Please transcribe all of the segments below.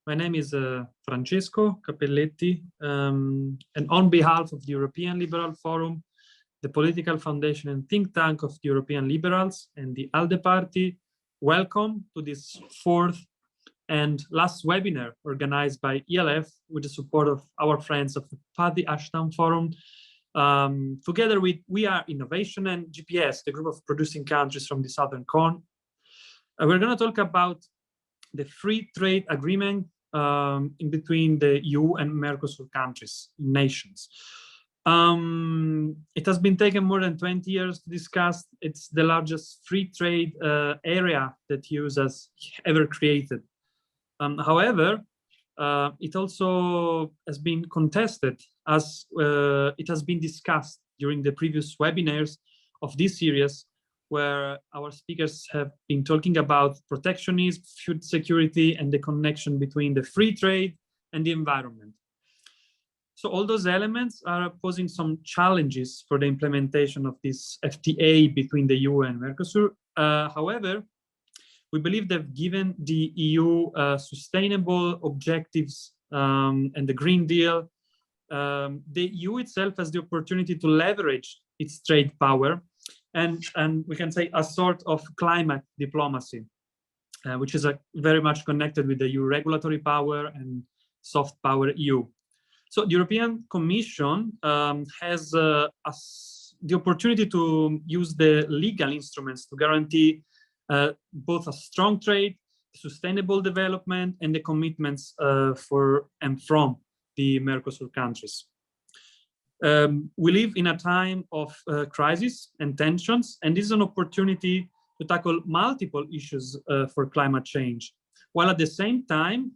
My name is Francesco Cappelletti, and on behalf of the European Liberal Forum, the political foundation and think tank of the European Liberals and the ALDE Party, welcome to this fourth and last webinar organized by ELF with the support of our friends of the Paddy Ashdown Forum, together with We Are Innovation and GPS, the group of producing countries from the Southern Cone. We're going to talk about the free trade agreement in between the EU and Mercosur countries, nations. It has been taken more than 20 years to discuss. It's the largest free trade area that EU has ever created. However, it also has been contested as it has been discussed during the previous webinars of this series, where our speakers have been talking about protectionism, food security, and the connection between the free trade and the environment. So all those elements are posing some challenges for the implementation of this FTA between the EU and Mercosur. However, we believe that given the EU sustainable objectives and the Green Deal, the EU itself has the opportunity to leverage its trade power and we can say a sort of climate diplomacy, which is very much connected with the EU regulatory power and soft power EU. So the European Commission has the opportunity to use the legal instruments to guarantee both a strong trade, sustainable development, and the commitments for and from the Mercosur countries. We live in a time of crisis and tensions, and this is an opportunity to tackle multiple issues for climate change, while at the same time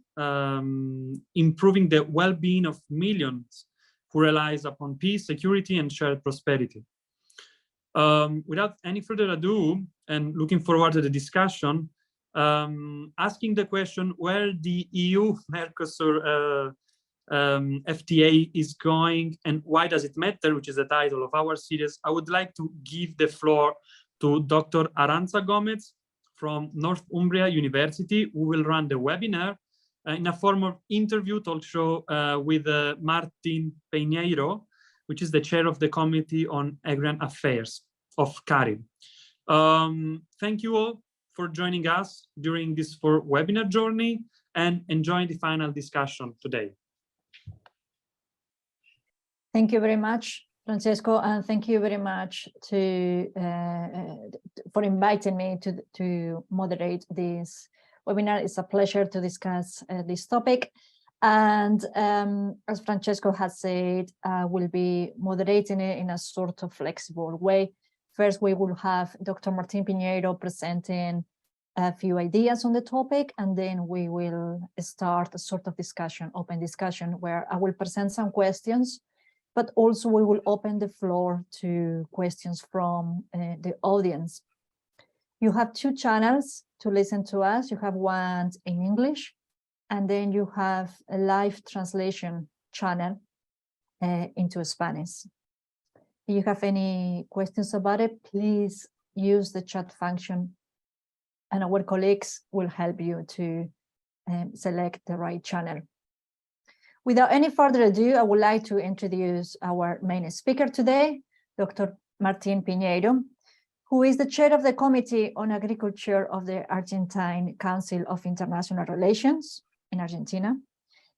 improving the well-being of millions who relies upon peace, security, and shared prosperity. Without any further ado, and looking forward to the discussion, asking the question where the EU-Mercosur FTA is going and why does it matter, which is the title of our series, I would like to give the floor to Dr. Arantxa Gomez from Northumbria University, who will run the webinar in a form of interview talk show with Martin Pinedo, which is the chair of the Committee on Agrarian Affairs of CARIB. Thank you all for joining us during this webinar journey and enjoying the final discussion today. Thank you very much, Francesco, and thank you very much for inviting me to moderate this webinar. It's a pleasure to discuss this topic. And as Francesco has said, we'll be moderating it in a sort of flexible way. First, we will have Dr. Martin Pinedo presenting a few ideas on the topic, and then we will start a sort of discussion, open discussion, where I will present some questions, but also we will open the floor to questions from the audience. You have two channels to listen to us. You have one in English, and then you have a live translation channel into Spanish. If you have any questions about it, please use the chat function, and our colleagues will help you to select the right channel. Without any further ado, I would like to introduce our main speaker today, Dr. Martin Pinedo, who is the chair of the Committee on Agriculture of the Argentine Council of International Relations in Argentina.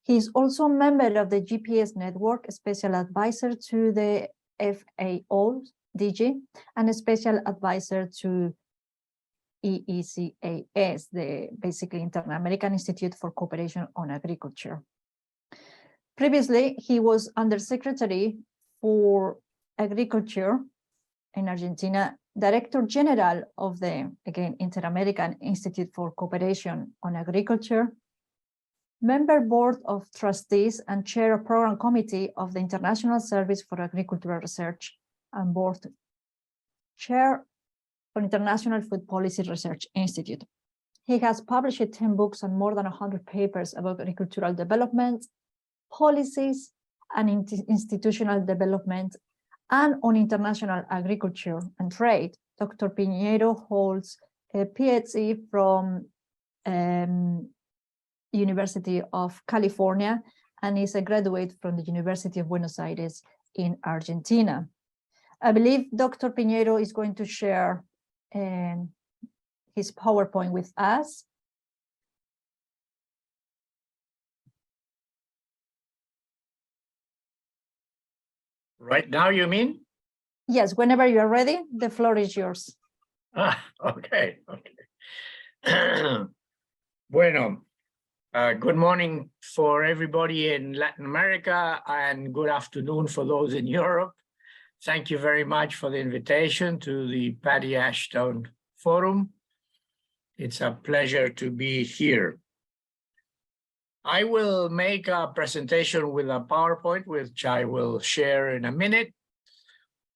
He is also a member of the GPS network, a special advisor to the FAO DG, and a special advisor to EECAS, the basically Inter-American Institute for Cooperation on Agriculture. Previously, he was Undersecretary for Agriculture in Argentina, Director General of the, again, Inter-American Institute for Cooperation on Agriculture, Member Board of Trustees and Chair of Program Committee of the International Service for Agricultural Research, and Board Chair for International Food Policy Research Institute. He has published 10 books and more than 100 papers about agricultural development, policies, and institutional development, and on international agriculture and trade. Dr. Pinedo holds a PhD from University of California, and is a graduate from the University of Buenos Aires in Argentina. I believe Dr. Pinedo is going to share his PowerPoint with us. Right now, you mean? Yes, whenever you are ready, the floor is yours. Okay. Bueno, good morning for everybody in Latin America and good afternoon for those in Europe. Thank you very much for the invitation to the Patty Ashton Forum. It's a pleasure to be here. I will make a presentation with a PowerPoint, which I will share in a minute,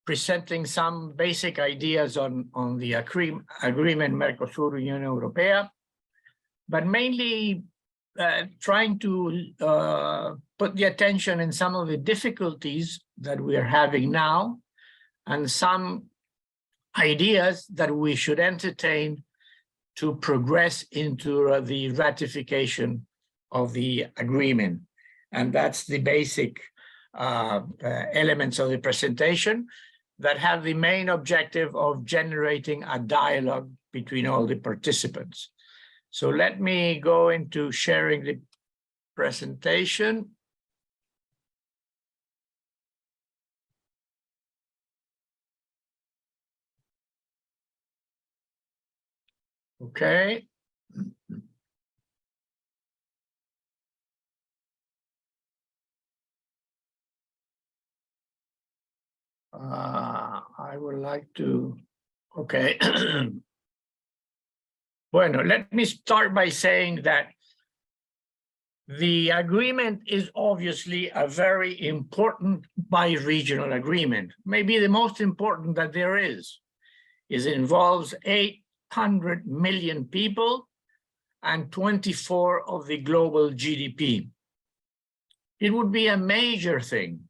presenting some basic ideas on the agreement Mercosur-Unión Europea, but mainly trying to put the attention in some of the difficulties that we are having now and some ideas that we should entertain to progress into the ratification of the agreement. And that's the basic elements of the presentation that have the main objective of generating a dialogue between all the participants. So let me go into sharing the presentation. Okay. I would like to, okay. Bueno, let me start by saying that the agreement is obviously a very important bi-regional agreement, maybe the most important that there is. It involves 800 million people and 24% of the global GDP. It would be a major thing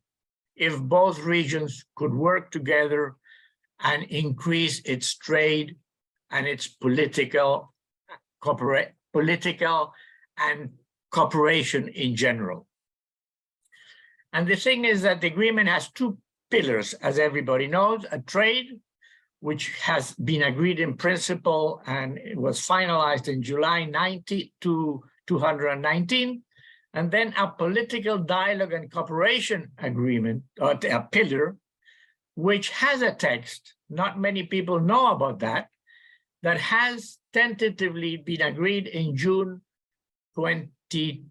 if both regions could work together and increase its trade and its political and cooperation in general. And the thing is that the agreement has two pillars, as everybody knows: a trade, which has been agreed in principle and it was finalized in July 219, and then a political dialogue and cooperation agreement, or a pillar, which has a text, not many people know about that has tentatively been agreed in June 20,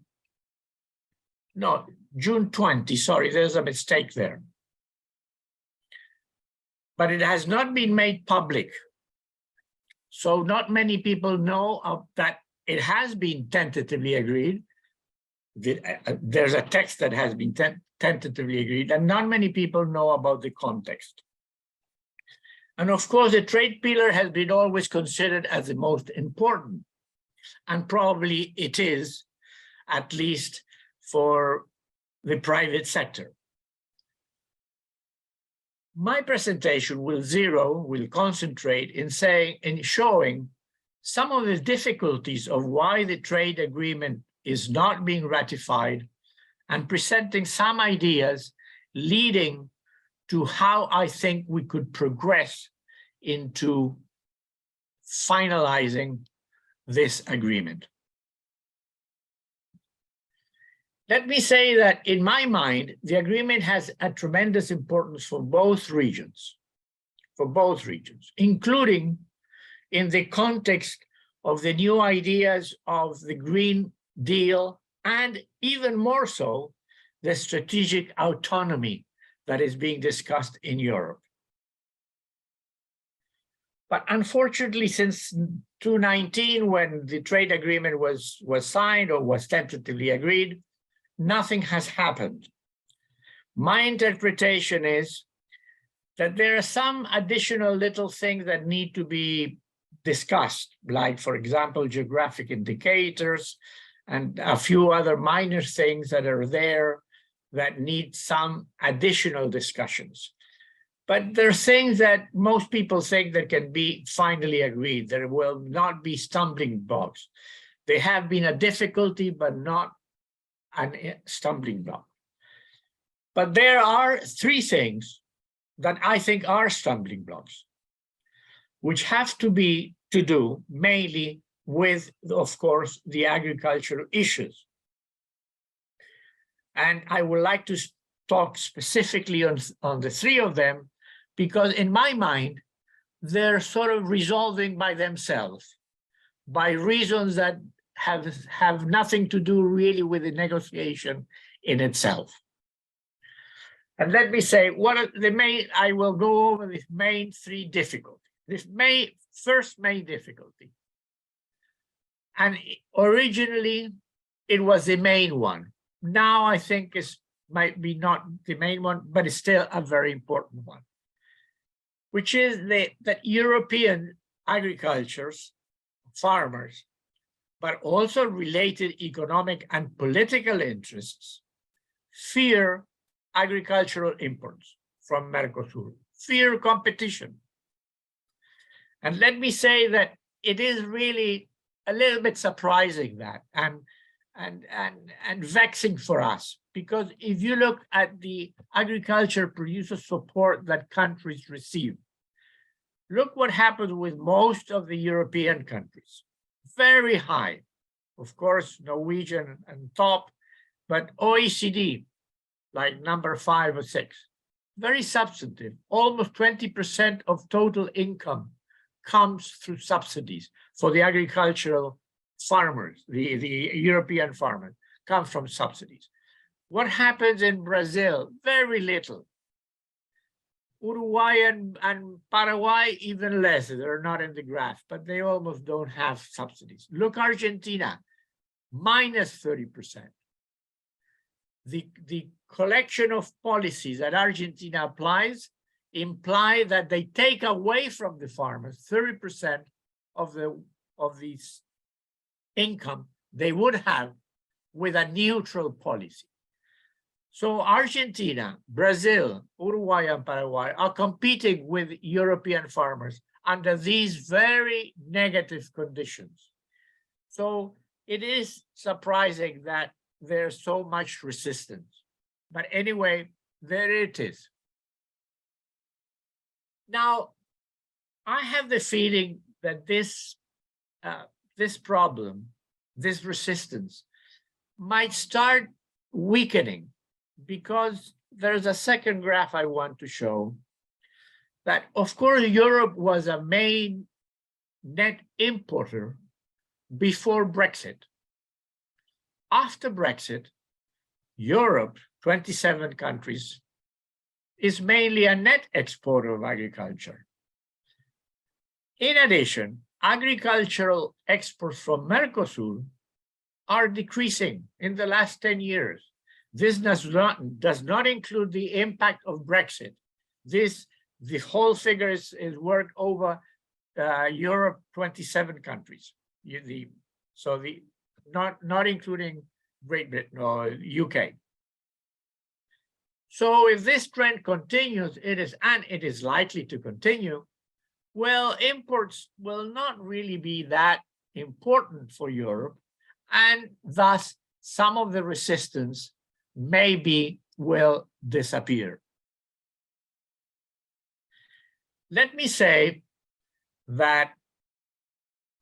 sorry, there's a mistake there. But it has not been made public. So not many people know of that it has been tentatively agreed. There's a text that has been tentatively agreed, and not many people know about the context. And of course, the trade pillar has been always considered as the most important, and probably it is, at least for the private sector. My presentation will concentrate in showing some of the difficulties of why the trade agreement is not being ratified, and presenting some ideas leading to how I think we could progress into finalizing this agreement. Let me say that in my mind, the agreement has a tremendous importance for both regions, including in the context of the new ideas of the Green Deal, and even more so, the strategic autonomy that is being discussed in Europe. But unfortunately, since 2019, when the trade agreement was signed or was tentatively agreed, nothing has happened. My interpretation is that there are some additional little things that need to be discussed, like, for example, geographic indicators and a few other minor things that are there that need some additional discussions. But there are things that most people think that can be finally agreed. There will not be stumbling blocks. They have been a difficulty, but not a stumbling block. But there are three things that I think are stumbling blocks, which have to do mainly with, of course, the agricultural issues. And I would like to talk specifically on the three of them, because in my mind, they're sort of resolving by themselves, by reasons that have nothing to do really with the negotiation in itself. And let me say, I will go over the main three difficulties. This first main difficulty. And originally, it was the main one. Now I think it might be not the main one, but it's still a very important one, which is that European agricultures, farmers, but also related economic and political interests, fear agricultural imports from Mercosur, fear competition. And let me say that it is really a little bit surprising that and vexing for us, because if you look at the agriculture producer support that countries receive, look what happens with most of the European countries. Very high, of course, Norwegian and top, but OECD, like number 5 or 6, very substantive. Almost 20% of total income comes through subsidies for the agricultural farmers, the European farmers, come from subsidies. What happens in Brazil? Very little. Uruguay and Paraguay, even less. They're not in the graph, but they almost don't have subsidies. Look, Argentina, minus 30%. The collection of policies that Argentina applies imply that they take away from the farmers 30% of these income they would have with a neutral policy. So Argentina, Brazil, Uruguay, and Paraguay are competing with European farmers under these very negative conditions. So it is surprising that there's so much resistance. But anyway, there it is. Now, I have the feeling that this problem, this resistance, might start weakening, because there's a second graph I want to show that, of course, Europe was a main net importer before Brexit. After Brexit, Europe, 27 countries, is mainly a net exporter of agriculture. In addition, agricultural exports from Mercosur are decreasing in the last 10 years. This does not include the impact of Brexit. The whole figure is worked over Europe, 27 countries. Not including Great Britain or UK. So if this trend continues, it is likely to continue, well, imports will not really be that important for Europe, and thus some of the resistance maybe will disappear. Let me say that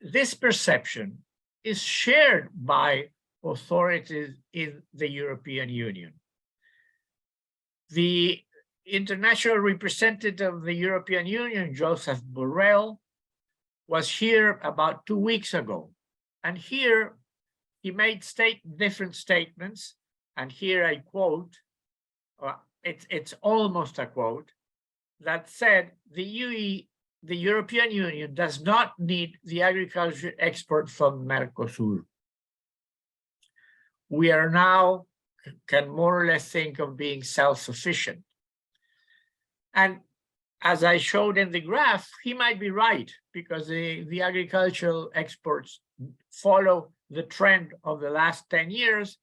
this perception is shared by authorities in the European Union. The international representative of the European Union, Joseph Borrell, was here about 2 weeks ago. And here he made different statements. And here I quote, it's almost a quote, that said, the European Union does not need the agriculture export from Mercosur. We are now can more or less think of being self-sufficient. And as I showed in the graph, he might be right, because the agricultural exports follow the trend of the last 10 years.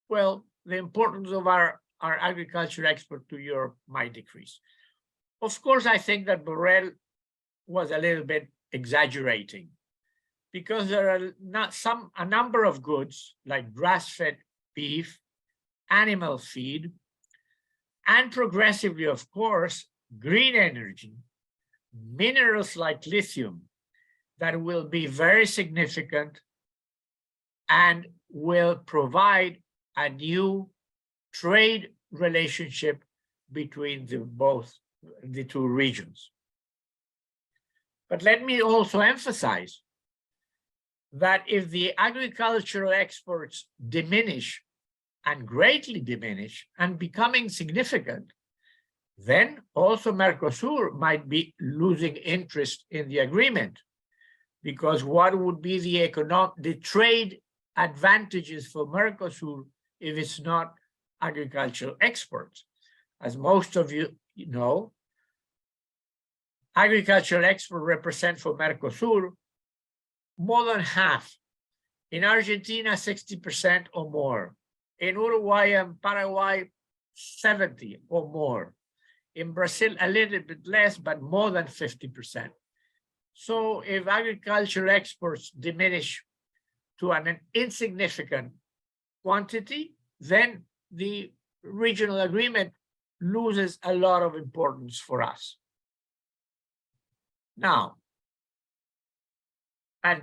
Well, the importance of our agriculture export to Europe might decrease. Of course, I think that Borrell was a little bit exaggerating. because there are a number of goods like grass-fed beef, animal feed, and progressively, of course, green energy, minerals like lithium, that will be very significant and will provide a new trade relationship between the two regions. But let me also emphasize that if the agricultural exports diminish and greatly diminish and becoming significant, then also Mercosur might be losing interest in the agreement, because what would be the trade advantages for Mercosur if it's not agricultural exports? As most of you know, agricultural exports represent for Mercosur more than half. In Argentina, 60% or more. In Uruguay and Paraguay, 70 or more. In Brazil, a little bit less, but more than 50%. So if agricultural exports diminish to an insignificant quantity, then the regional agreement loses a lot of importance for us. Now, and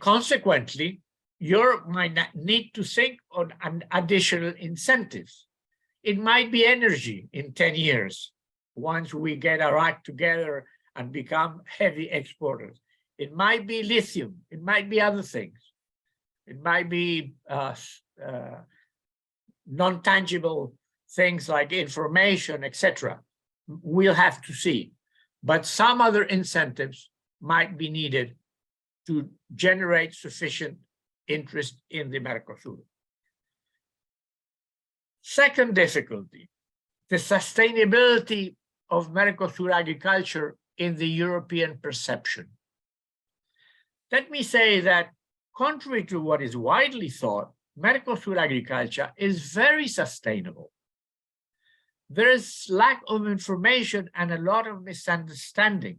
consequently, Europe might need to think on additional incentives. It might be energy in 10 years, once we get our act together and become heavy exporters. It might be lithium, it might be other things. It might be non-tangible things like information, etc. We'll have to see. But some other incentives might be needed to generate sufficient interest in the Mercosur. Second difficulty, the sustainability of Mercosur agriculture in the European perception. Let me say that, contrary to what is widely thought, Mercosur agriculture is very sustainable. There is lack of information and a lot of misunderstanding.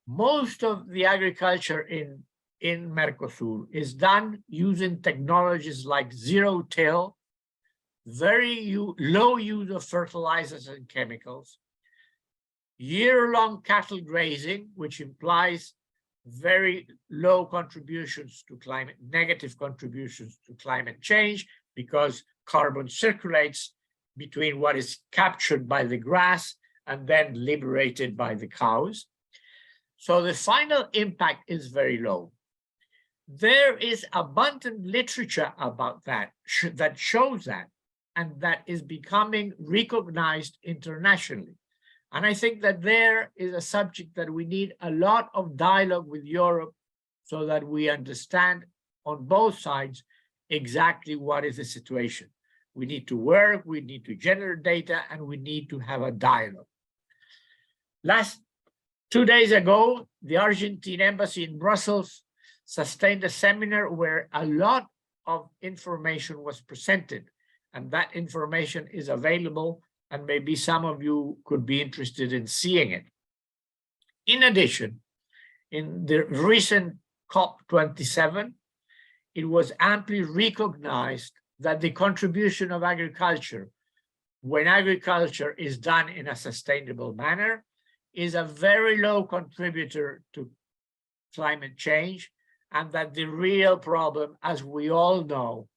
Most of the agriculture in Mercosur is done using technologies like zero-till, very low use of fertilizers and chemicals, year-long cattle grazing, which implies very low contributions to climate, negative contributions to climate change, because carbon circulates between what is captured by the grass and then liberated by the cows. So the final impact is very low. There is abundant literature about that, that shows that, and that is becoming recognized internationally. And I think that there is a subject that we need a lot of dialogue with Europe so that we understand on both sides exactly what is the situation. We need to work, we need to generate data, and we need to have a dialogue. 2 days ago, the Argentine embassy in Brussels sustained a seminar where a lot of information was presented, and that information is available, and maybe some of you could be interested in seeing it. In addition, in the recent COP27, it was amply recognized that the contribution of agriculture, when agriculture is done in a sustainable manner, is a very low contributor to climate change, and that the real problem, as we all know,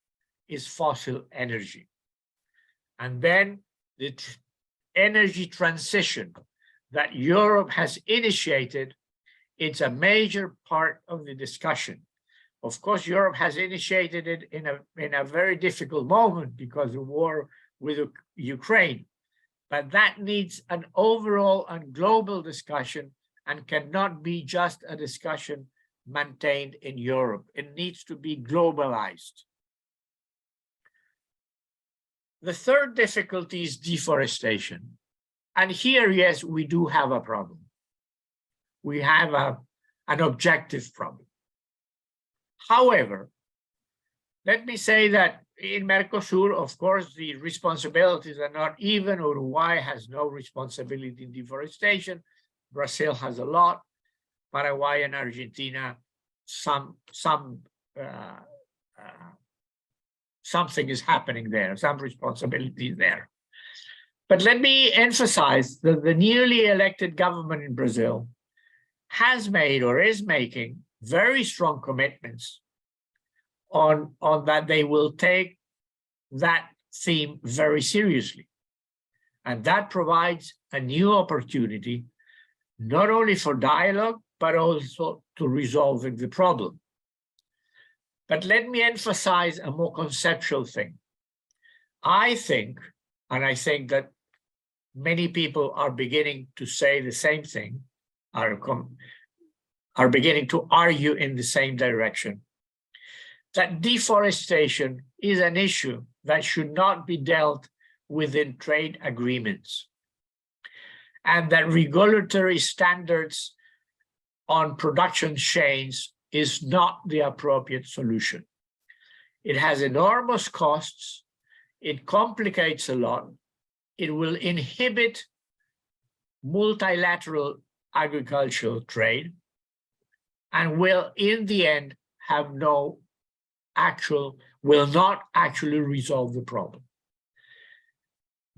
is fossil energy. And then the energy transition that Europe has initiated, it's a major part of the discussion. Of course, Europe has initiated it in a very difficult moment because of the war with Ukraine, but that needs an overall and global discussion and cannot be just a discussion maintained in Europe. It needs to be globalized. The third difficulty is deforestation. And here, yes, we do have a problem. We have an objective problem. However, let me say that in Mercosur, of course, the responsibilities are not even. Uruguay has no responsibility in deforestation. Brazil has a lot. Paraguay and Argentina something is happening there, some responsibility there. But let me emphasize that the newly elected government in Brazil has made or is making very strong commitments on that they will take that theme very seriously. And that provides a new opportunity, not only for dialogue, but also to resolving the problem. But let me emphasize a more conceptual thing. I think, and I think that many people are beginning to say the same thing, are beginning to argue in the same direction, that deforestation is an issue that should not be dealt within trade agreements, and that regulatory standards on production chains is not the appropriate solution. It has enormous costs, it complicates a lot, it will inhibit multilateral agricultural trade, and will in the end have will not actually resolve the problem.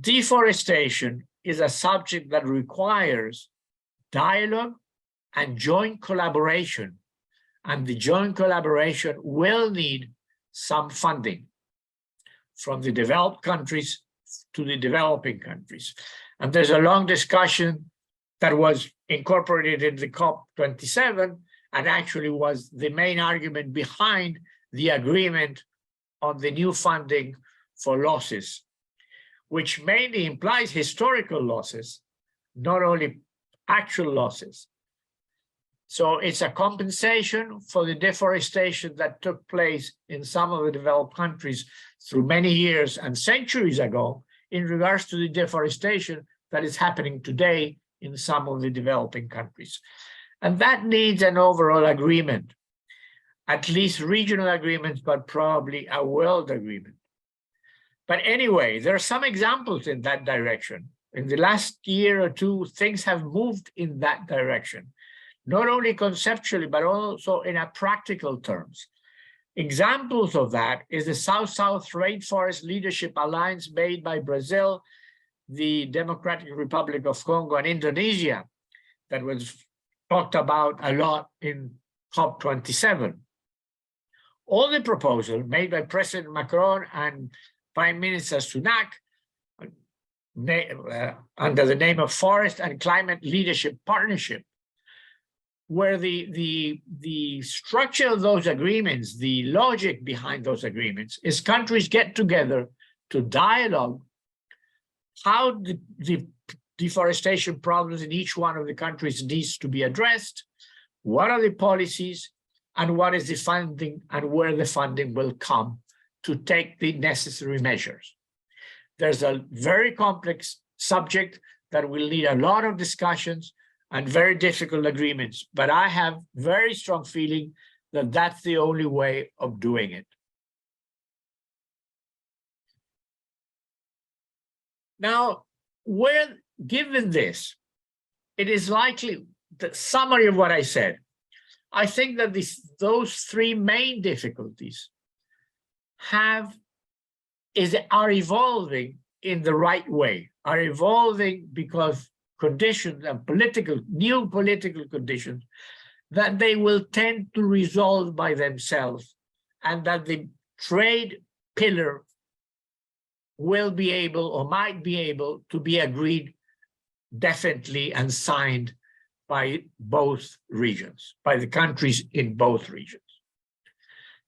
Deforestation is a subject that requires dialogue and joint collaboration, and the joint collaboration will need some funding from the developed countries to the developing countries. And there's a long discussion that was incorporated in the COP27 and actually was the main argument behind the agreement on the new funding for losses, which mainly implies historical losses, not only actual losses. So it's a compensation for the deforestation that took place in some of the developed countries through many years and centuries ago in regards to the deforestation that is happening today in some of the developing countries. And that needs an overall agreement, at least regional agreements, but probably a world agreement. But anyway, there are some examples in that direction. In the last year or two, things have moved in that direction, not only conceptually, but also in a practical terms. Examples of that is the South-South Rainforest Leadership Alliance made by Brazil, the Democratic Republic of Congo, and Indonesia, that was talked about a lot in COP27. All the proposals made by President Macron and Prime Minister Sunak under the name of Forest and Climate Leadership Partnership, where the structure of those agreements, the logic behind those agreements is countries get together to dialogue how the deforestation problems in each one of the countries needs to be addressed, what are the policies, and what is the funding and where the funding will come to take the necessary measures. There's a very complex subject that will need a lot of discussions and very difficult agreements, but I have very strong feeling that that's the only way of doing it. Now, given this, it is likely, the summary of what I said, I think that those three main difficulties are evolving in the right way, are evolving because conditions and new political conditions, that they will tend to resolve by themselves, and that the trade pillar will be able or might be able to be agreed definitely and signed by both regions, by the countries in both regions.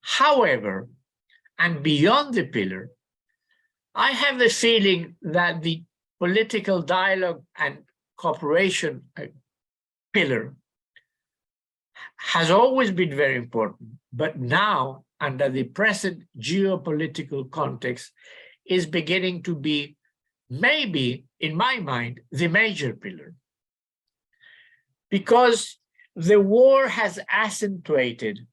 However, and beyond the pillar, I have the feeling that the political dialogue and cooperation pillar has always been very important, but now, under the present geopolitical context, is beginning to be, maybe, in my mind, the major pillar. Because the war has accentuated,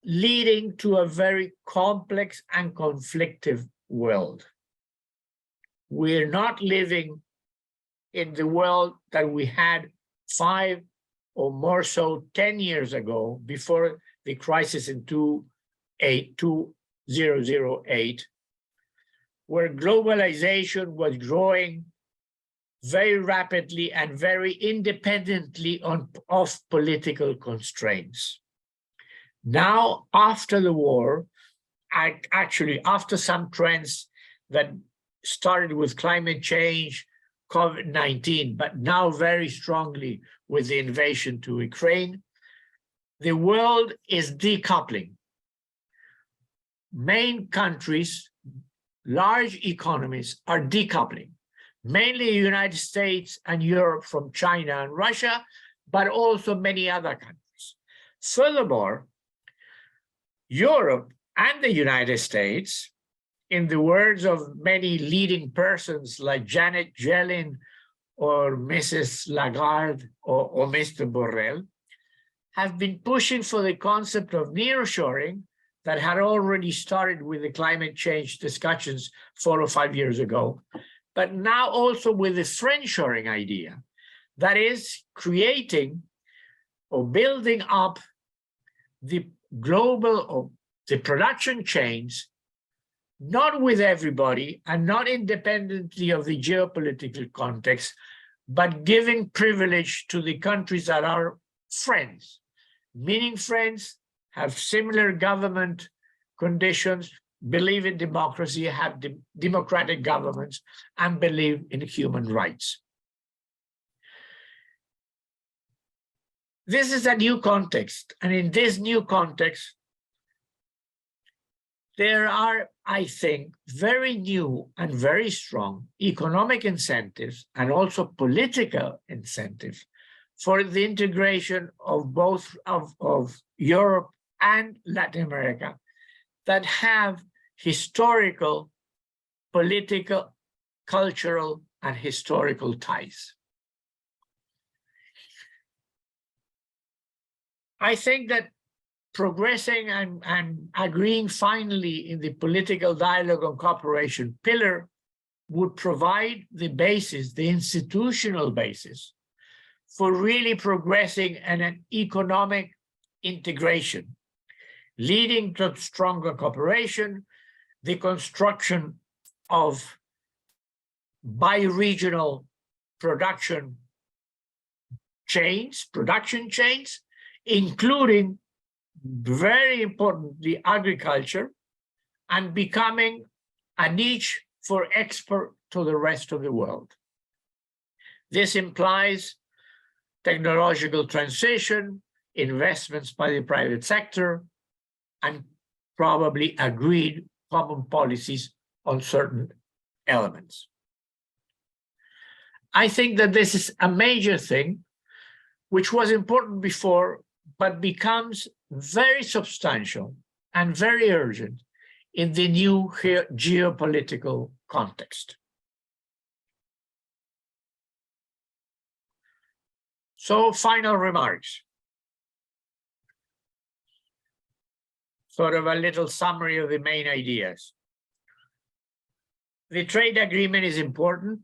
leading to a very complex and conflictive world. We're not living in the world that we had 5 or more so 10 years ago, before the crisis in 2008, where globalization was growing very rapidly and very independently of political constraints. Now, after the war, actually after some trends that started with climate change, COVID-19, but now very strongly with the invasion to Ukraine, the world is decoupling. Main countries, large economies are decoupling, mainly the United States and Europe from China and Russia, but also many other countries. Furthermore, Europe and the United States, in the words of many leading persons like Janet Yellen or Mrs. Lagarde or Mr. Borrell, have been pushing for the concept of nearshoring that had already started with the climate change discussions 4 or 5 years ago, but now also with the friendshoring idea, that is creating or building up the global or the production chains, not with everybody and not independently of the geopolitical context, but giving privilege to the countries that are friends, meaning friends, have similar government conditions, believe in democracy, have democratic governments, and believe in human rights. This is a new context, and in this new context, there are, I think, very new and very strong economic incentives and also political incentives for the integration of both of Europe and Latin America that have historical, political, cultural, and historical ties. I think that progressing and agreeing finally in the political dialogue on cooperation pillar would provide the basis, the institutional basis, for really progressing in an economic integration, leading to stronger cooperation, the construction of bi-regional production chains, including, very importantly, agriculture, and becoming a niche for export to the rest of the world. This implies technological transition, investments by the private sector, and probably agreed common policies on certain elements. I think that this is a major thing, which was important before, but becomes very substantial and very urgent in the new geopolitical context. So, final remarks. Sort of a little summary of the main ideas. The trade agreement is important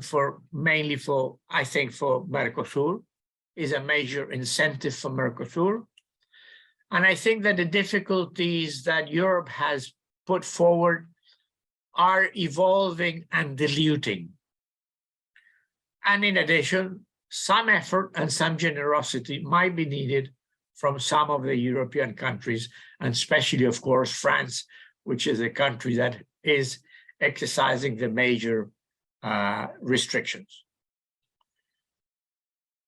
for mainly for, I think, for Mercosur, is a major incentive for Mercosur. And I think that the difficulties that Europe has put forward are evolving and diluting. And in addition, some effort and some generosity might be needed from some of the European countries, and especially, of course, France, which is a country that is exercising the major restrictions.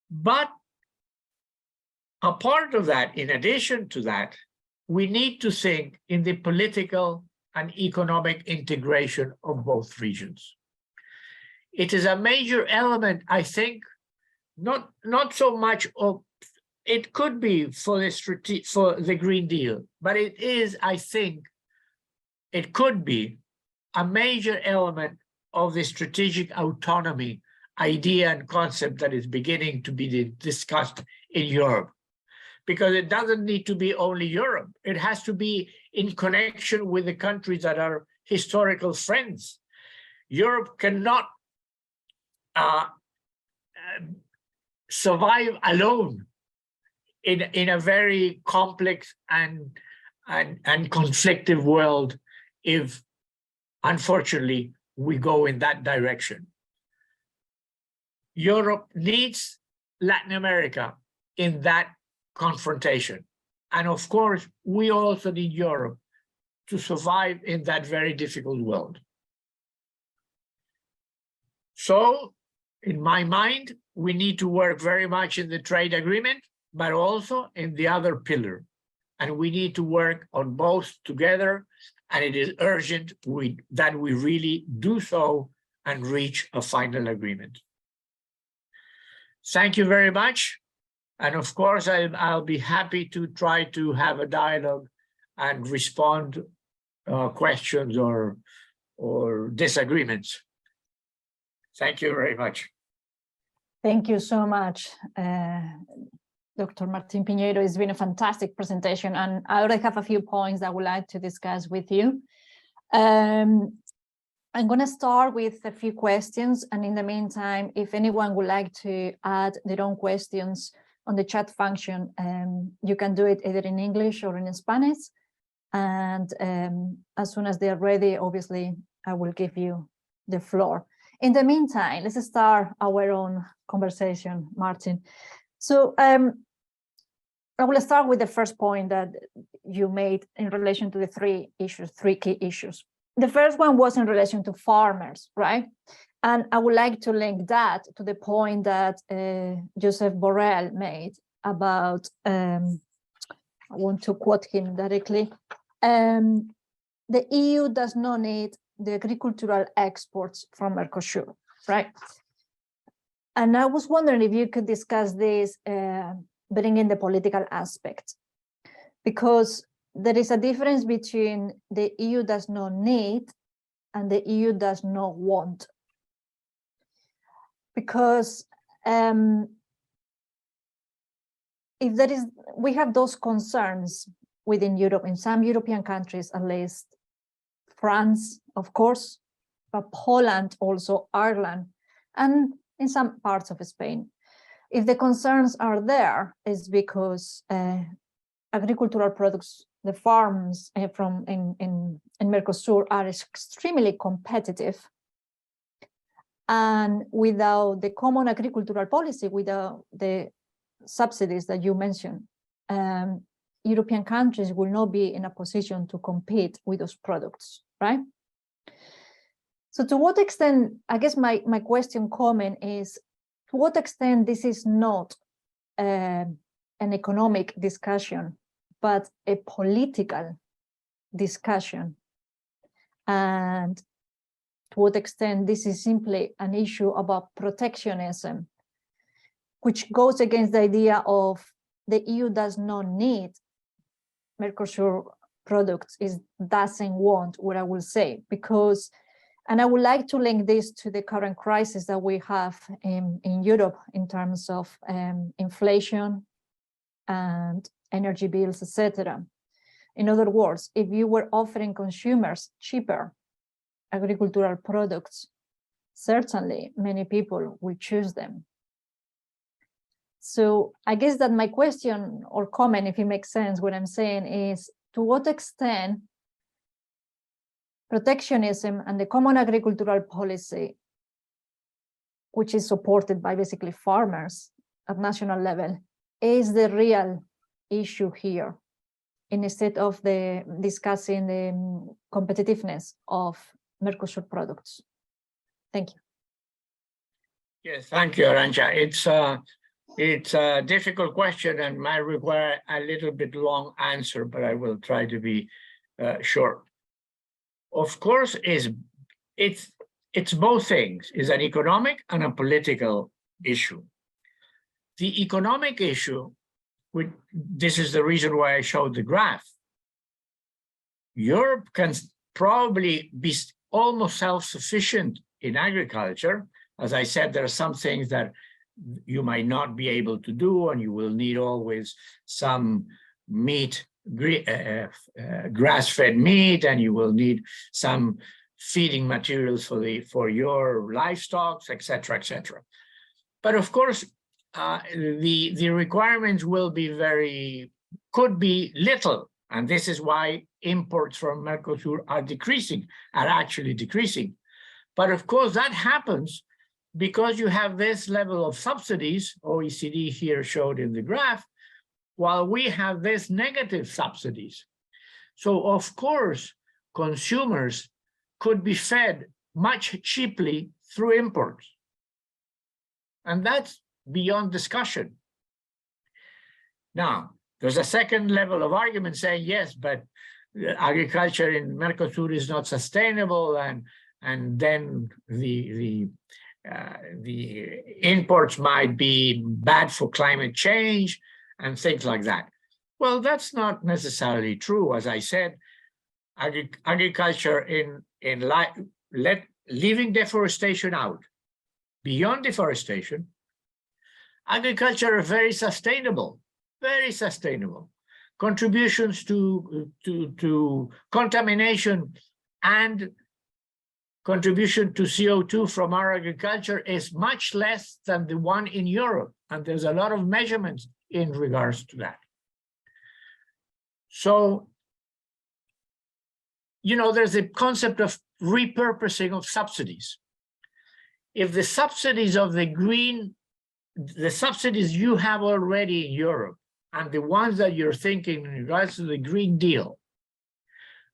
But a part of that, in addition to that, we need to think in the political and economic integration of both regions. It is a major element, I think, not so much of, it could be for the Green Deal, but it is, I think, it could be a major element of the strategic autonomy idea and concept that is beginning to be discussed in Europe. Because it doesn't need to be only Europe. It has to be in connection with the countries that are historical friends. Europe cannot survive alone in a very complex and conflictive world if, unfortunately, we go in that direction. Europe needs Latin America in that confrontation. And of course, we also need Europe to survive in that very difficult world. So, in my mind, we need to work very much in the trade agreement, but also in the other pillar. And we need to work on both together, and it is urgent that we really do so and reach a final agreement. Thank you very much. And of course, I'll be happy to try to have a dialogue and respond questions or disagreements. Thank you very much. Thank you so much, Dr. Martin Pinedo. It's been a fantastic presentation, and I already have a few points I would like to discuss with you. I'm going to start with a few questions, and in the meantime, if anyone would like to add their own questions on the chat function, you can do it either in English or in Spanish. And as soon as they're ready, obviously, I will give you the floor. In the meantime, let's start our own conversation, Martin. So I will start with the first point that you made in relation to the three key issues. The first one was in relation to farmers, right? And I would like to link that to the point that Joseph Borrell made about, I want to quote him directly, the EU does not need the agricultural exports from Mercosur, right? And I was wondering if you could discuss this, bringing the political aspect, because there is a difference between the EU does not need and the EU does not want. Because if there is, we have those concerns within Europe, in some European countries at least, France, of course, but Poland, also Ireland, and in some parts of Spain. If the concerns are there, it's because agricultural products, the farms in Mercosur are extremely competitive. And without the common agricultural policy, without the subsidies that you mentioned, European countries will not be in a position to compete with those products, right? So to what extent, I guess my question comment is, to what extent this is not an economic discussion, but a political discussion? And to what extent this is simply an issue about protectionism, which goes against the idea of the EU does not need Mercosur products, it doesn't want, what I will say, because, and I would like to link this to the current crisis that we have in Europe in terms of inflation and energy bills, etc. In other words, if you were offering consumers cheaper agricultural products, certainly many people will choose them. So I guess that my question or comment, if it makes sense, what I'm saying is, to what extent protectionism and the common agricultural policy, which is supported by basically farmers at national level, is the real issue here, instead of discussing the competitiveness of Mercosur products? Thank you. Yes, thank you, Arantxa. It's a difficult question and might require a little bit long answer, but I will try to be short. Of course, it's both things. It's an economic and a political issue. The economic issue, this is the reason why I showed the graph. Europe can probably be almost self-sufficient in agriculture. As I said, there are some things that you might not be able to do, and you will need always some meat, grass-fed meat, and you will need some feeding materials for your livestock, etc., etc. But of course, the requirements could be little, and this is why imports from Mercosur are actually decreasing. But of course, that happens because you have this level of subsidies, OECD here showed in the graph, while we have this negative subsidies. So of course, consumers could be fed much cheaply through imports. And that's beyond discussion. Now, there's a second level of argument saying, yes, but agriculture in Mercosur is not sustainable, and then the imports might be bad for climate change and things like that. Well, that's not necessarily true. As I said, agriculture leaving deforestation out, beyond deforestation, agriculture is very sustainable. Contributions to contamination and contribution to CO2 from our agriculture is much less than the one in Europe. And there's a lot of measurements in regards to that. So, you know, there's a concept of repurposing of subsidies. If the subsidies of the subsidies you have already in Europe and the ones that you're thinking in regards to the Green Deal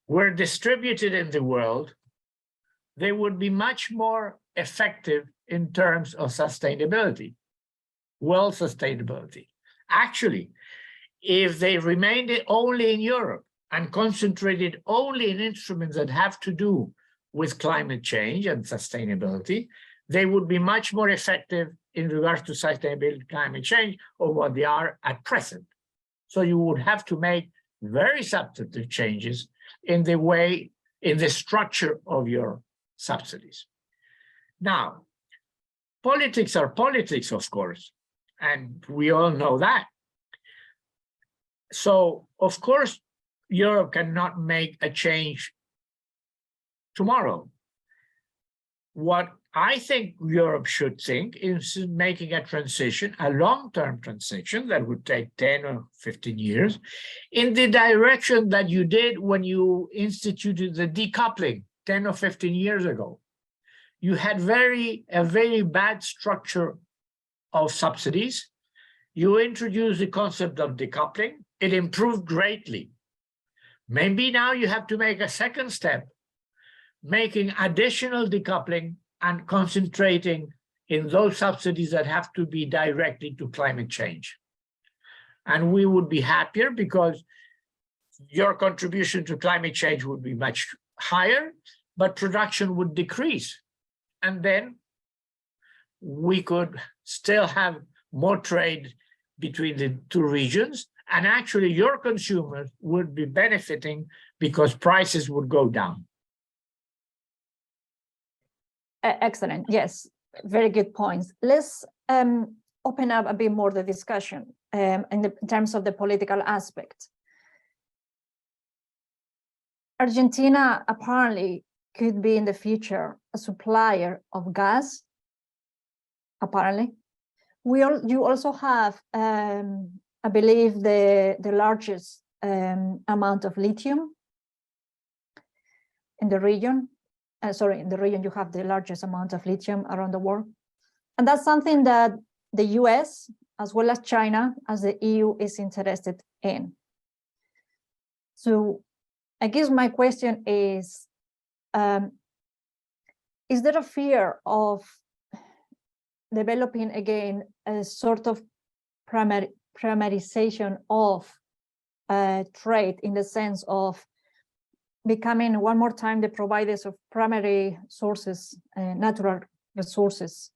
were distributed in the world, they would be much more effective in terms of sustainability, world sustainability. Actually, if they remained only in Europe and concentrated only in instruments that have to do with climate change and sustainability, they would be much more effective in regards to sustainability, climate change, or what they are at present. So you would have to make very substantive changes in the structure of your subsidies. Now, politics are politics, of course, and we all know that. So, of course, Europe cannot make a change tomorrow. What I think Europe should think is making a transition, a long-term transition that would take 10 or 15 years, in the direction that you did when you instituted the decoupling 10 or 15 years ago. You had a very bad structure of subsidies. You introduced the concept of decoupling. It improved greatly. Maybe now you have to make a second step, making additional decoupling and concentrating in those subsidies that have to be directly to climate change. And we would be happier because your contribution to climate change would be much higher, but production would decrease. And then we could still have more trade between the two regions. And actually your consumers would be benefiting because prices would go down. Excellent. Yes, very good points. Let's open up a bit more the discussion in terms of the political aspect. Argentina apparently could be in the future a supplier of gas, apparently. You also have, I believe, the largest amount of lithium in the region. In the region you have the largest amount of lithium around the world. And that's something that the US, as well as China, as the EU, is interested in. So I guess my question is there a fear of developing again a sort of primarization of trade, in the sense of becoming one more time the providers of primary sources, natural resources,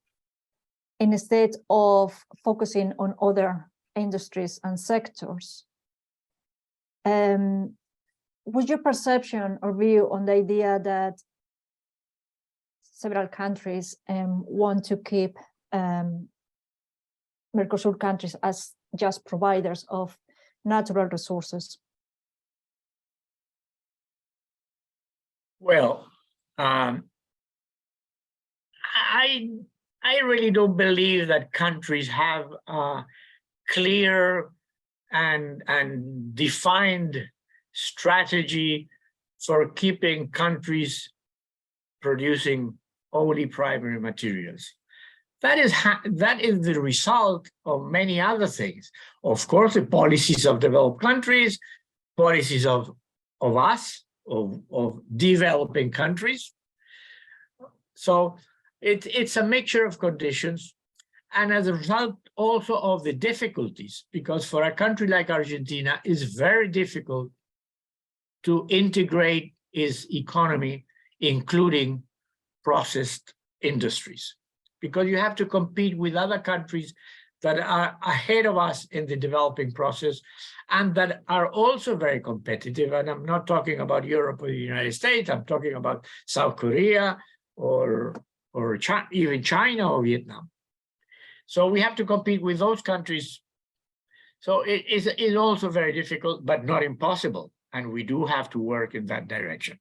instead of focusing on other industries and sectors? What's your perception or view on the idea that several countries want to keep Mercosur countries as just providers of natural resources? Well, I really don't believe that countries have a clear and defined strategy for keeping countries producing only primary materials. That is the result of many other things. Of course, the policies of developed countries, policies of us, of developing countries. So it's a mixture of conditions, and as a result also of the difficulties, because for a country like Argentina, it's very difficult to integrate its economy, including processed industries, because you have to compete with other countries that are ahead of us in the developing process and that are also very competitive. And I'm not talking about Europe or the United States, I'm talking about South Korea or even China or Vietnam. So we have to compete with those countries. So it is also very difficult, but not impossible. And we do have to work in that direction.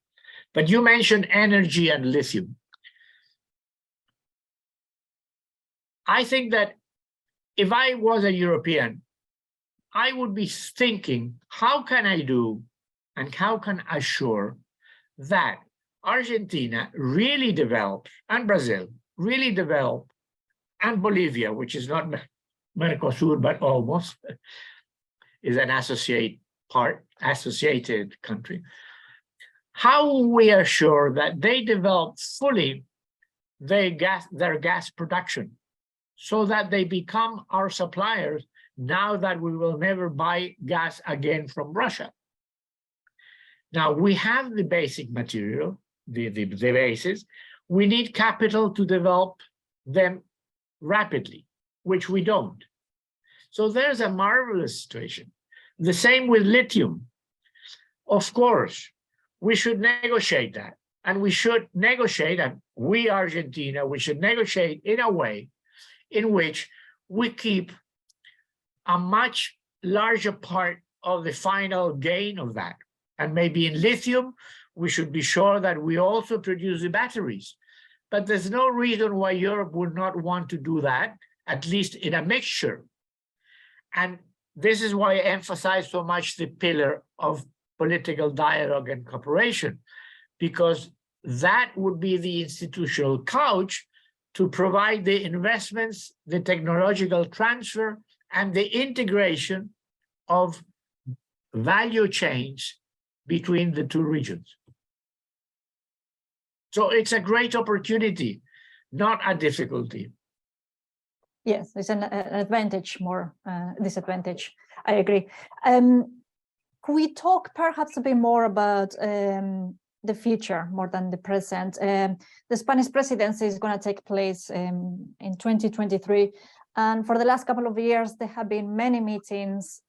But you mentioned energy and lithium. I think that if I was a European, I would be thinking, how can I do and how can I assure that Argentina really develops, and Brazil really develop, and Bolivia, which is not Mercosur, but almost, is an associated country. How we are sure that they develop fully their gas production, so that they become our suppliers now that we will never buy gas again from Russia. Now we have the basic material, the basis. We need capital to develop them rapidly, which we don't. So there's a marvelous situation. The same with lithium. Of course, we should negotiate that. And we should negotiate, and we, Argentina, we should negotiate in a way in which we keep a much larger part of the final gain of that. And maybe in lithium, we should be sure that we also produce the batteries. But there's no reason why Europe would not want to do that, at least in a mixture. And this is why I emphasize so much the pillar of political dialogue and cooperation, because that would be the institutional couch to provide the investments, the technological transfer, and the integration of value chains between the two regions. So it's a great opportunity, not a difficulty. Yes, it's an advantage, more disadvantage. I agree. Could we talk perhaps a bit more about the future more than the present? The Spanish presidency is going to take place in 2023. And for the last couple of years, there have been many meetings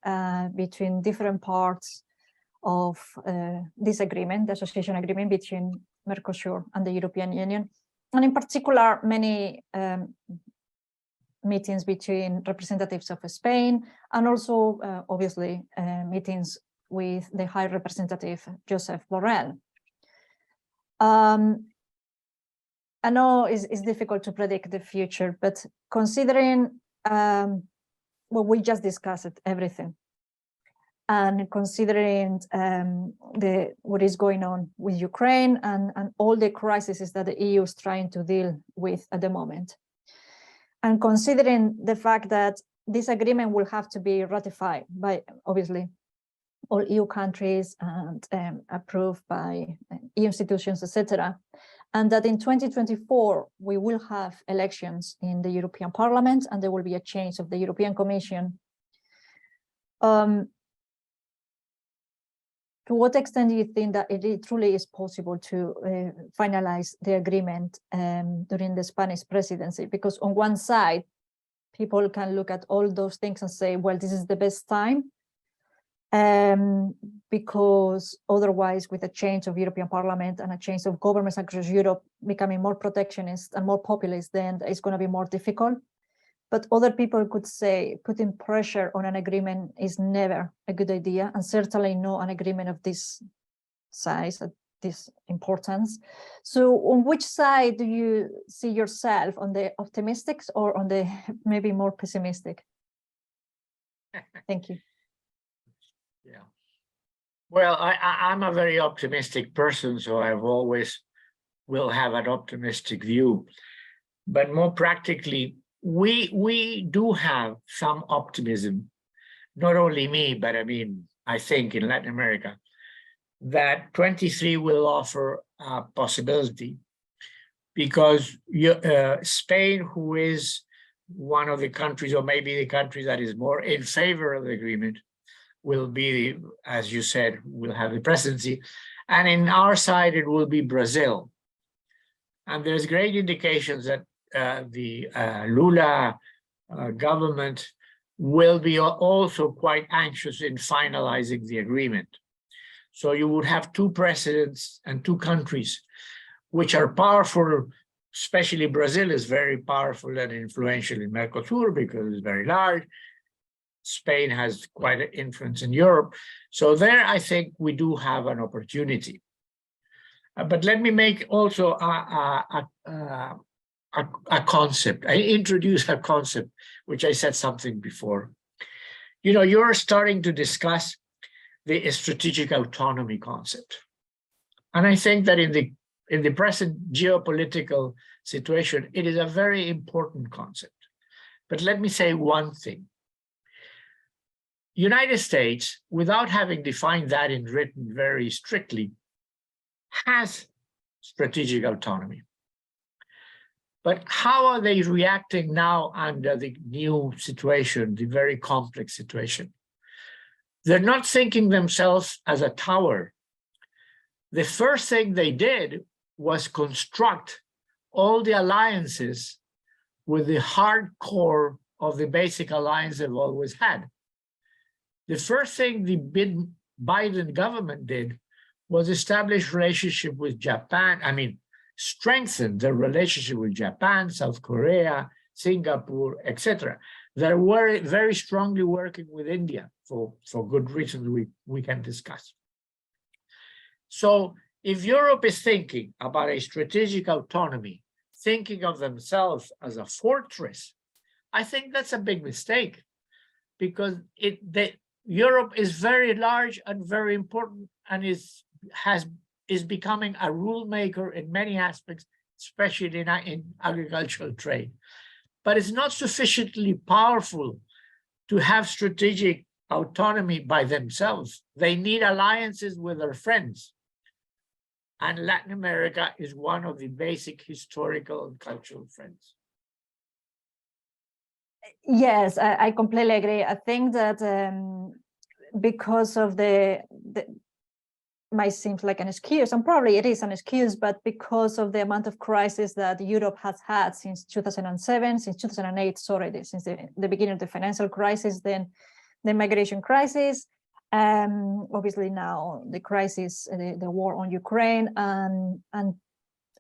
between different parts of this agreement, the association agreement between Mercosur and the European Union. And in particular, many meetings between representatives of Spain and also, obviously, meetings with the High Representative, Josep Borrell. I know it's difficult to predict the future, but considering what we just discussed, everything, and considering what is going on with Ukraine and all the crises that the EU is trying to deal with at the moment, and considering the fact that this agreement will have to be ratified by, obviously, all EU countries and approved by EU institutions, etc., and that in 2024 we will have elections in the European Parliament and there will be a change of the European Commission. To what extent do you think that it truly is possible to finalize the agreement during the Spanish presidency? Because on one side, people can look at all those things and say, well, this is the best time, because otherwise, with a change of European Parliament and a change of governments across Europe becoming more protectionist and more populist, then it's going to be more difficult. But other people could say putting pressure on an agreement is never a good idea, and certainly not an agreement of this size, this importance. So on which side do you see yourself, on the optimistics or on the maybe more pessimistic? Thank you. Yeah. Well, I'm a very optimistic person, so I've always will have an optimistic view. But more practically, we do have some optimism, not only me, but I mean, I think in Latin America, that 23 will offer a possibility, because Spain, who is one of the countries, or maybe the country that is more in favor of the agreement, will be, as you said, will have the presidency. And in our side, it will be Brazil. And there's great indications that the Lula government will be also quite anxious in finalizing the agreement. So you would have two presidents and two countries which are powerful, especially Brazil is very powerful and influential in Mercosur because it's very large. Spain has quite an influence in Europe. So there, I think we do have an opportunity. But let me make also a concept. I introduce a concept, which I said something before. You know, you're starting to discuss the strategic autonomy concept. And I think that in the present geopolitical situation, it is a very important concept. But let me say one thing. United States, without having defined that in written very strictly, has strategic autonomy. But how are they reacting now under the new situation, the very complex situation? They're not thinking themselves as a tower. The first thing they did was construct all the alliances with the hard core of the basic alliance they've always had. The first thing the Biden government did was establish relationship with Japan. I mean, strengthen the relationship with Japan, South Korea, Singapore, etc. They were very strongly working with India for good reasons we can discuss. So if Europe is thinking about a strategic autonomy, thinking of themselves as a fortress, I think that's a big mistake, because Europe is very large and very important and is becoming a rule maker in many aspects, especially in agricultural trade. But it's not sufficiently powerful to have strategic autonomy by themselves. They need alliances with their friends. And Latin America is one of the basic historical and cultural friends. Yes, I completely agree. I think that because of the might seem like an excuse, and probably it is an excuse, but because of the amount of crisis that Europe has had since 2007, since 2008, sorry, since the beginning of the financial crisis, then the migration crisis, obviously now the crisis, the war on Ukraine, and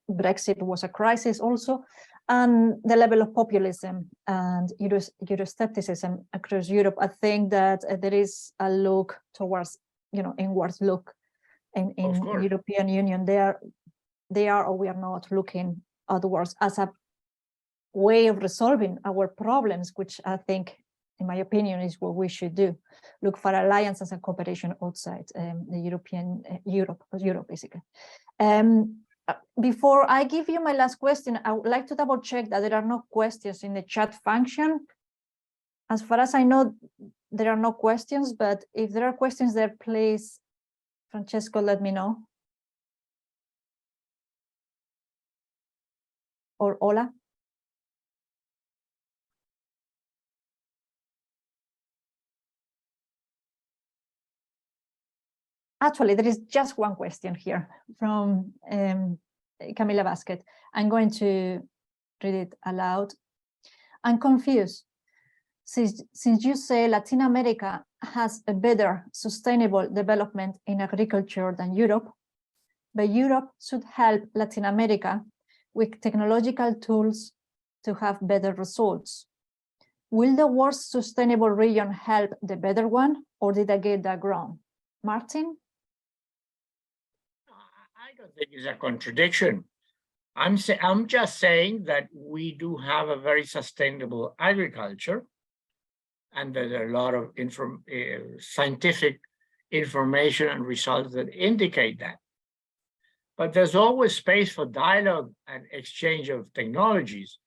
Brexit was a crisis also, and the level of populism and Euroscepticism across Europe. I think that there is a look towards, inwards look in European Union. They are or we are not looking outwards as a way of resolving our problems, which I think, in my opinion, is what we should do. Look for alliances and cooperation outside the Europe basically. Before I give you my last question, I would like to double check that there are no questions in the chat function. As far as I know, there are no questions, but if there are questions there, please, Francesco, let me know. Or Ola. Actually, there is just one question here from Camila Basket. I'm going to read it aloud. I'm confused. Since you say Latin America has a better sustainable development in agriculture than Europe, but Europe should help Latin America with technological tools to have better results. Will the worst sustainable region help the better one, or did I get that wrong? Martin? don't think it's a contradiction. I'm just saying that we do have a very sustainable agriculture, and there's a lot of scientific information and results that indicate that. But there's always space for dialogue and exchange of technologies.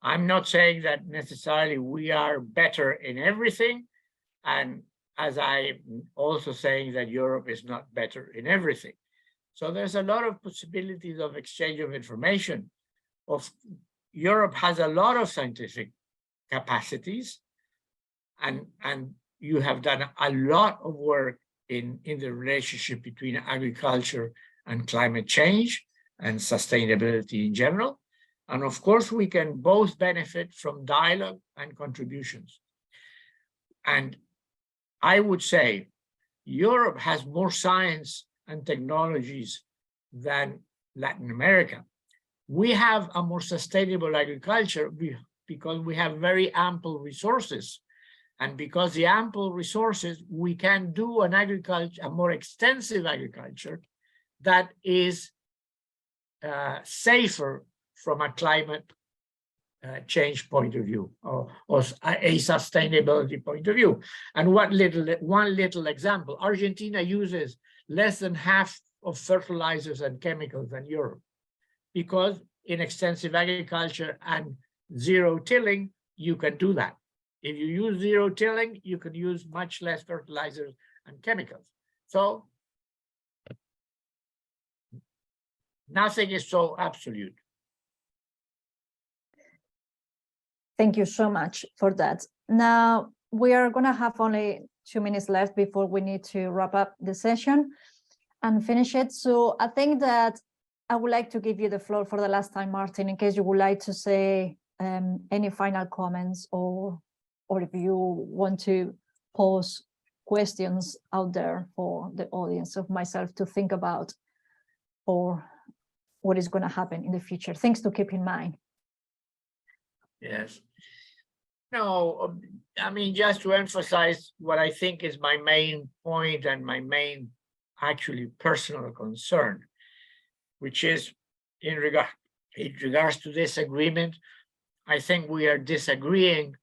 I'm not saying that necessarily we are better in everything, and as I'm also saying that Europe is not better in everything. So there's a lot of possibilities of exchange of information. Europe has a lot of scientific capacities, and you have done a lot of work in the relationship between agriculture and climate change and sustainability in general. And of course, we can both benefit from dialogue and contributions. And I would say Europe has more science and technologies than Latin America. We have a more sustainable agriculture because we have very ample resources. And because the ample resources, we can do an agriculture, a more extensive agriculture that is safer from a climate change point of view, or a sustainability point of view. And one little example, Argentina uses less than half of fertilizers and chemicals than Europe, because in extensive agriculture and zero tilling, you can do that. If you use zero tilling, you can use much less fertilizers and chemicals. So nothing is so absolute. Thank you so much for that. Now, we are going to have only 2 minutes left before we need to wrap up the session and finish it. So I think that I would like to give you the floor for the last time, Martin, in case you would like to say any final comments, or if you want to pose questions out there for the audience of myself to think about, or what is going to happen in the future, things to keep in mind. Yes. No, I mean, just to emphasize what I think is my main point and my main actually personal concern, which is in regards to this agreement, I think we are disagreeing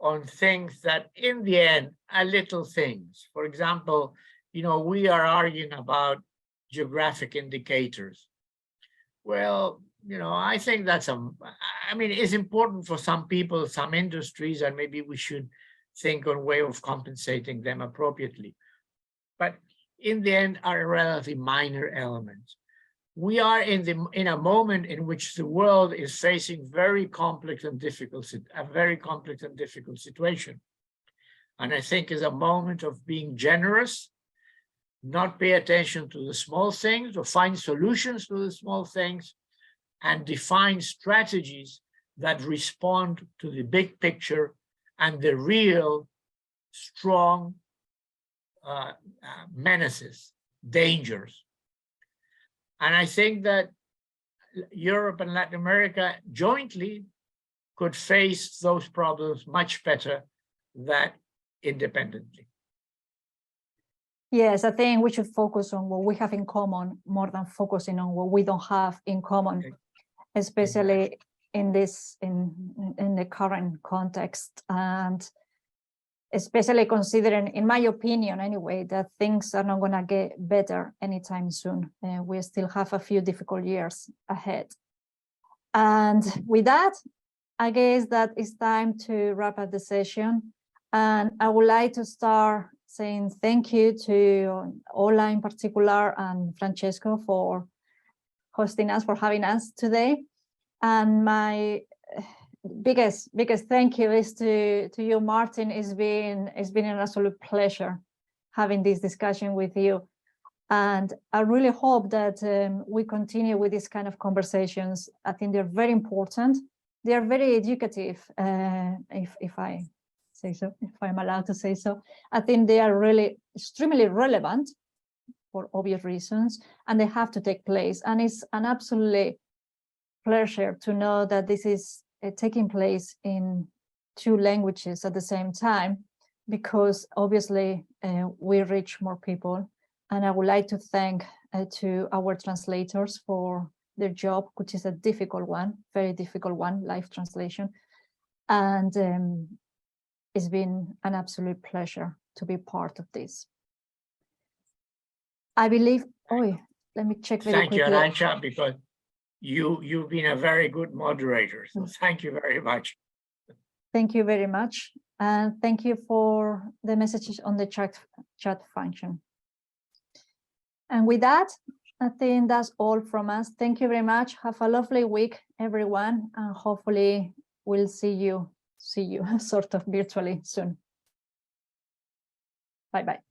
on things that in the end are little things. For example, we are arguing about geographic indicators. Well, I think that's it's important for some people, some industries, and maybe we should think on a way of compensating them appropriately. But in the end, are relatively minor elements. We are in a moment in which the world is facing a very complex and difficult situation. And I think is a moment of being generous, not pay attention to the small things, or find solutions to the small things, and define strategies that respond to the big picture and the real strong menaces, dangers. And I think that Europe and Latin America jointly could face those problems much better than independently. Yes, I think we should focus on what we have in common more than focusing on what we don't have in common, especially in the current context, and especially considering, in my opinion anyway, that things are not going to get better anytime soon. We still have a few difficult years ahead. And with that, I guess that it's time to wrap up the session. And I would like to start saying thank you to Ola in particular and Francesco for hosting us, for having us today. And my biggest thank you is to you, Martin. It's been an absolute pleasure having this discussion with you. And I really hope that we continue with this kind of conversations. I think they're very important. They are very educative, if I say so, if I'm allowed to say so. I think they are really extremely relevant for obvious reasons, and they have to take place. And it's an absolutely pleasure to know that this is taking place in 2 languages at the same time, because obviously we reach more people. And I would like to thank to our translators for their job, which is a difficult one, very difficult one, live translation. And it's been an absolute pleasure to be part of this. I believe, let me check very quickly. Thank you, Arantxa, because you've been a very good moderator. So thank you very much. Thank you very much. And thank you for the messages on the chat function. And with that, I think that's all from us. Thank you very much. Have a lovely week, everyone. And hopefully we'll see you sort of virtually soon. Bye-bye.